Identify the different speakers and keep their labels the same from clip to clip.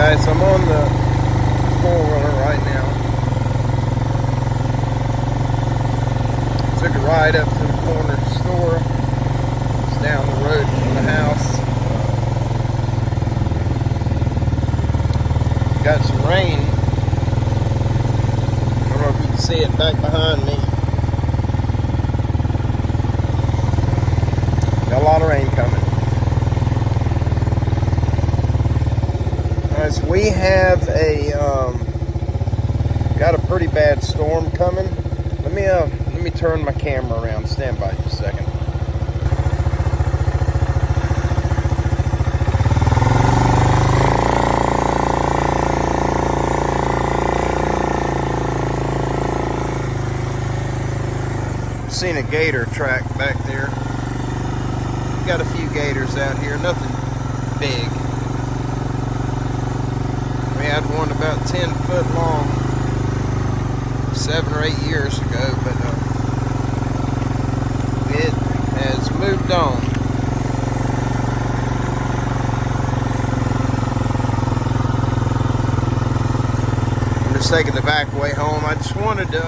Speaker 1: guys, I'm on the four-wheeler right now. Took a ride up to the corner store. It's down the road from the house. Got some rain. I don't know if you can see it back behind me. Got a lot of rain coming. As we have got a pretty bad storm coming. Let me turn my camera around. Stand by just a second. Seen a gator track back there. Got a few gators out here. Nothing big. We had one about 10 foot long 7 or 8 years ago, but it has moved on. I'm just taking the back way home. I just wanted to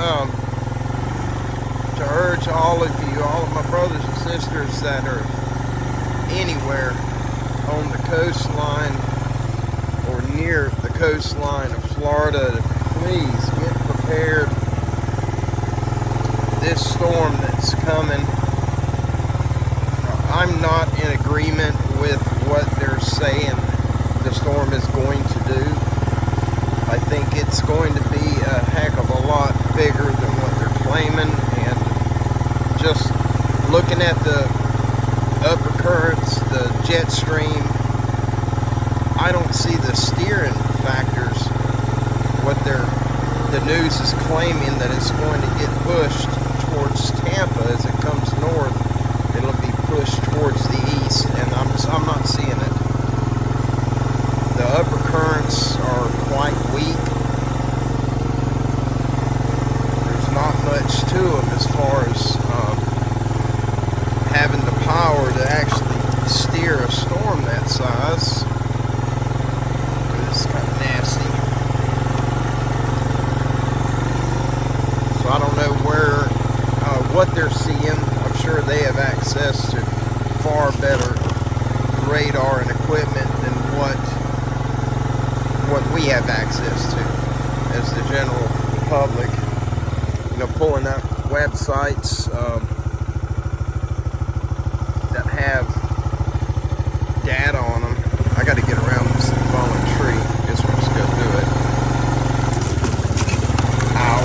Speaker 1: urge all of you, all of my brothers and sisters that are anywhere on the coastline or near the coastline of Florida, to please get prepared. This storm that's coming, I'm not in agreement with what they're saying the storm is going to do. I think it's going to be a heck of a lot bigger than what they're claiming, and just looking at the upper currents, the jet stream, I don't see the steering factors. What the news is claiming that it's going to get pushed towards Tampa as it comes north. It'll be pushed towards the east, and I'm not seeing it. The upper currents are quite weak. There's not much to them as far as having the power to actually steer a storm that size. It's kind of nasty. So I don't know what they're seeing. I'm sure they have access to far better radar and equipment than what we have access to as the general public. You know, pulling up websites that have data on them. I got to get around this fallen tree. Guess we'll just go do it. Ow.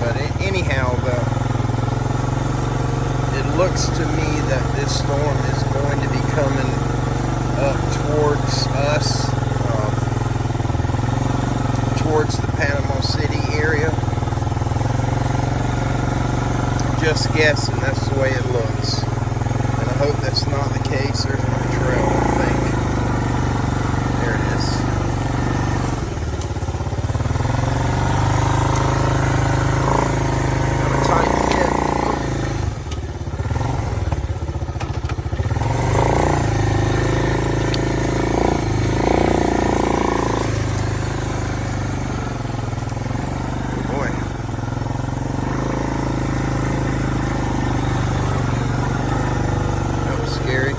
Speaker 1: But anyhow, it looks to me that this storm is going to be coming up towards us, towards the Panama City area. Just guessing, that's the way it looks. And I hope that's not the case. There's my trail, I think. There it is. Got a tight fit. Oh boy. Scary.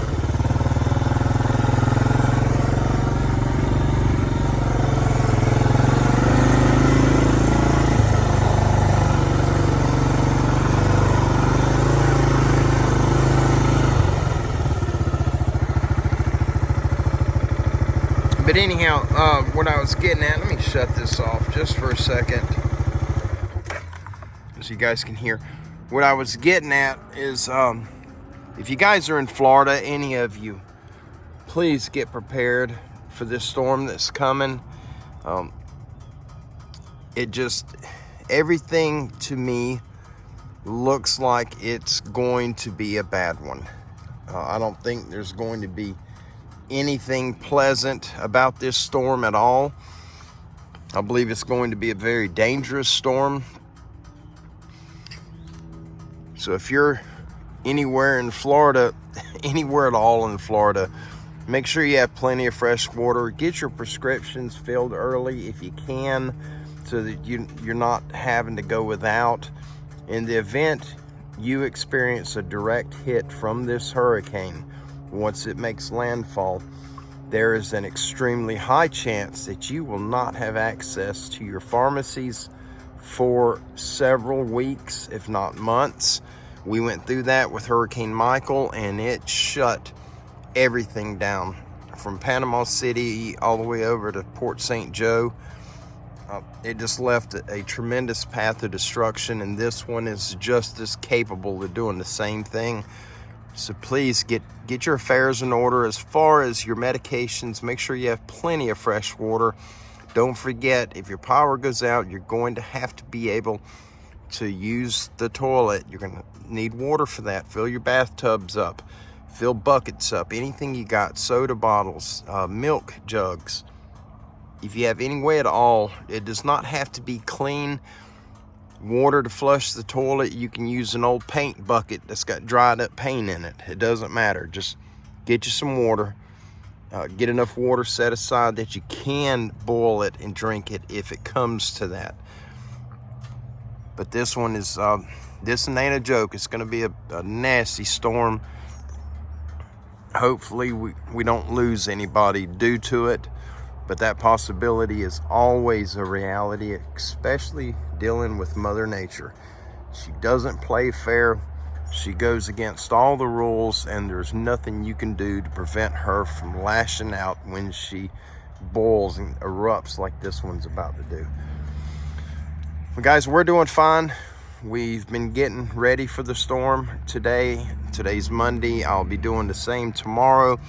Speaker 1: But anyhow, what I was getting at, let me shut this off just for a second so you guys can hear. What I was getting at is, if you guys are in Florida, any of you, please get prepared for this storm that's coming. Everything to me looks like it's going to be a bad one. I don't think there's going to be anything pleasant about this storm at all. I believe it's going to be a very dangerous storm. So if you're anywhere in Florida, anywhere at all in Florida, make sure you have plenty of fresh water. Get your prescriptions filled early if you can, so that you're not having to go without. In the event you experience a direct hit from this hurricane, once it makes landfall, there is an extremely high chance that you will not have access to your pharmacies for several weeks, if not months. We went through that with Hurricane Michael, and it shut everything down from Panama City all the way over to Port St. Joe. It just left a tremendous path of destruction, and this one is just as capable of doing the same thing. So please get your affairs in order. As far as your medications, make sure you have plenty of fresh water. Don't forget, if your power goes out, you're going to have to be able to use the toilet. You're going to need water for that. Fill your bathtubs up, fill buckets up, anything you got, soda bottles, milk jugs. If you have any way at all, it does not have to be clean water to flush the toilet. You can use an old paint bucket that's got dried up paint in it. It doesn't matter. Just get you some water. Get enough water set aside that you can boil it and drink it if it comes to that. But this one is, this one ain't a joke. It's going to be a nasty storm. Hopefully we don't lose anybody due to it. But that possibility is always a reality, especially dealing with Mother Nature. She doesn't play fair. She goes against all the rules, and there's nothing you can do to prevent her from lashing out when she boils and erupts like this one's about to do. Well, guys, we're doing fine. We've been getting ready for the storm today. Today's Monday. I'll be doing the same tomorrow.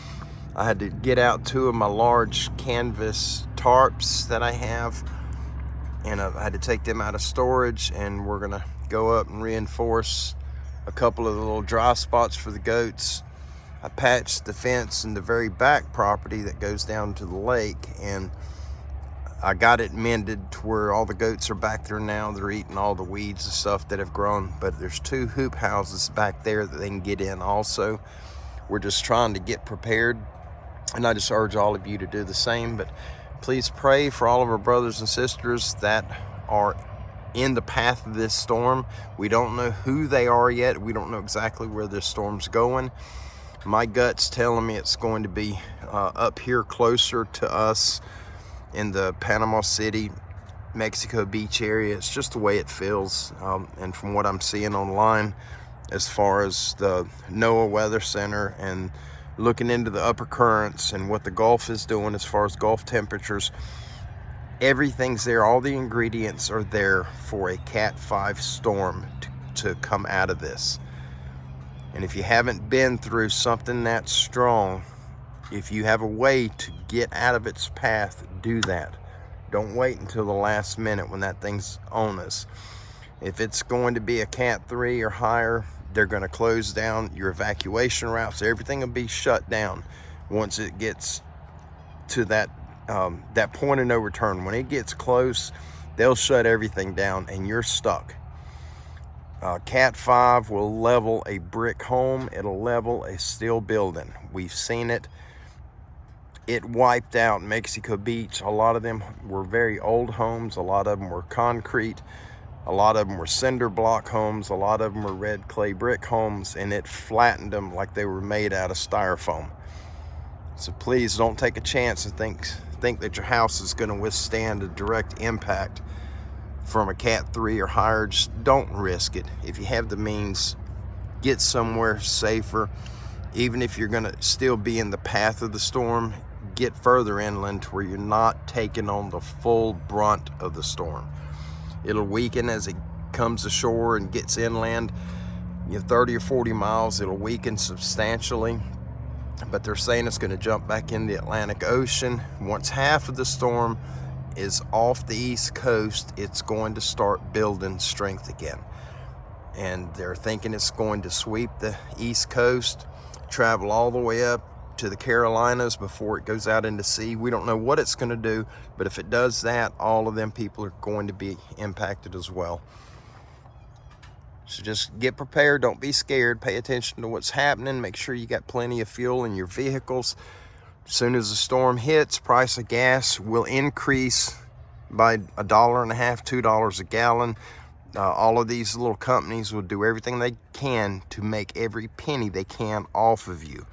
Speaker 1: I had to get out 2 of my large canvas tarps that I have, and I had to take them out of storage, and we're gonna go up and reinforce a couple of the little dry spots for the goats. I patched the fence in the very back property that goes down to the lake, and I got it mended to where all the goats are back there now. They're eating all the weeds and stuff that have grown, but there's 2 hoop houses back there that they can get in also. We're just trying to get prepared, and I just urge all of you to do the same. But please pray for all of our brothers and sisters that are in the path of this storm. We don't know who they are yet. We don't know exactly where this storm's going. My gut's telling me it's going to be up here closer to us in the Panama City, Mexico Beach area. It's just the way it feels. And from what I'm seeing online, as far as the NOAA Weather Center and looking into the upper currents and what the Gulf is doing as far as Gulf temperatures, everything's there. All the ingredients are there for a Cat 5 storm to come out of this. And if you haven't been through something that strong, if you have a way to get out of its path, do that. Don't wait until the last minute when that thing's on us. If it's going to be a Cat 3 or higher, they're going to close down your evacuation routes. Everything will be shut down once it gets to that point of no return. When it gets close, they'll shut everything down and you're stuck. Cat 5 will level a brick home. It'll level a steel building. We've seen it. It wiped out Mexico Beach. A lot of them were very old homes. A lot of them were concrete. A lot of them were cinder block homes. A lot of them were red clay brick homes, and it flattened them like they were made out of styrofoam. So please don't take a chance and think that your house is going to withstand a direct impact from a Cat 3 or higher. Just don't risk it. If you have the means, get somewhere safer. Even if you're going to still be in the path of the storm, get further inland to where you're not taking on the full brunt of the storm. It'll weaken as it comes ashore and gets inland. You have 30 or 40 miles, it'll weaken substantially. But they're saying it's going to jump back in the Atlantic Ocean. Once half of the storm is off the East Coast, it's going to start building strength again. And they're thinking it's going to sweep the East Coast, travel all the way up to the Carolinas before it goes out into sea. We don't know what it's going to do, but if it does that, all of them people are going to be impacted as well. So just get prepared. Don't be scared. Pay attention to what's happening. Make sure you got plenty of fuel in your vehicles. As soon as the storm hits, price of gas will increase by $1.50, $2 a gallon. All of these little companies will do everything they can to make every penny they can off of you.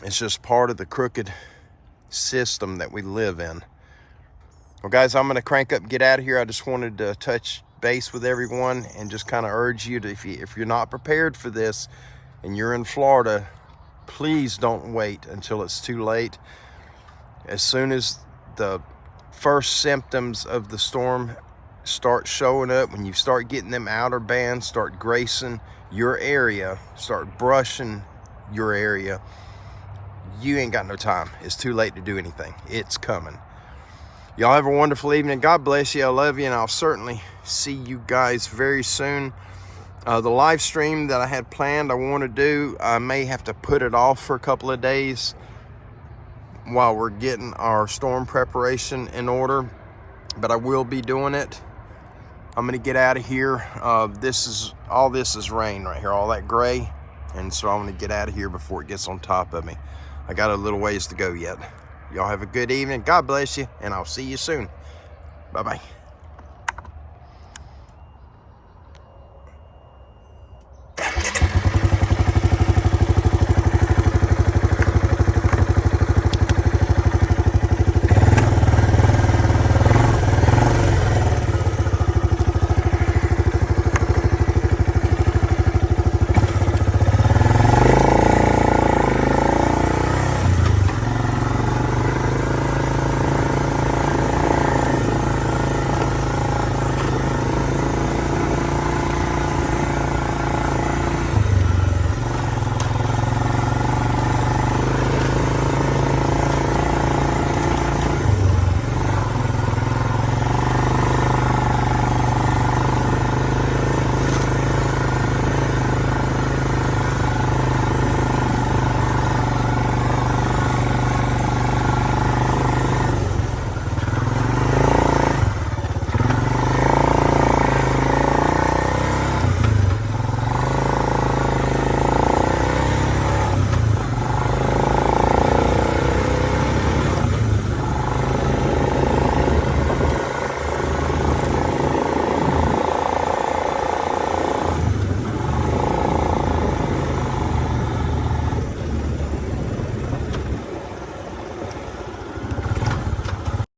Speaker 1: It's just part of the crooked system that we live in. Well, guys, I'm going to crank up and get out of here. I just wanted to touch base with everyone and just kind of urge you to, if you're not prepared for this and you're in Florida, please don't wait until it's too late. As soon as the first symptoms of the storm start showing up, when you start getting them outer bands start gracing your area, start brushing your area, you ain't got no time. It's too late to do anything. It's coming. Y'all have a wonderful evening. God bless you. I love you, and I'll certainly see you guys very soon. The live stream that I had planned, I want to do, I may have to put it off for a couple of days while we're getting our storm preparation in order, but I will be doing it. I'm going to get out of here. All this is rain right here, all that gray, and so I'm going to get out of here before it gets on top of me. I got a little ways to go yet. Y'all have a good evening. God bless you, and I'll see you soon. Bye-bye.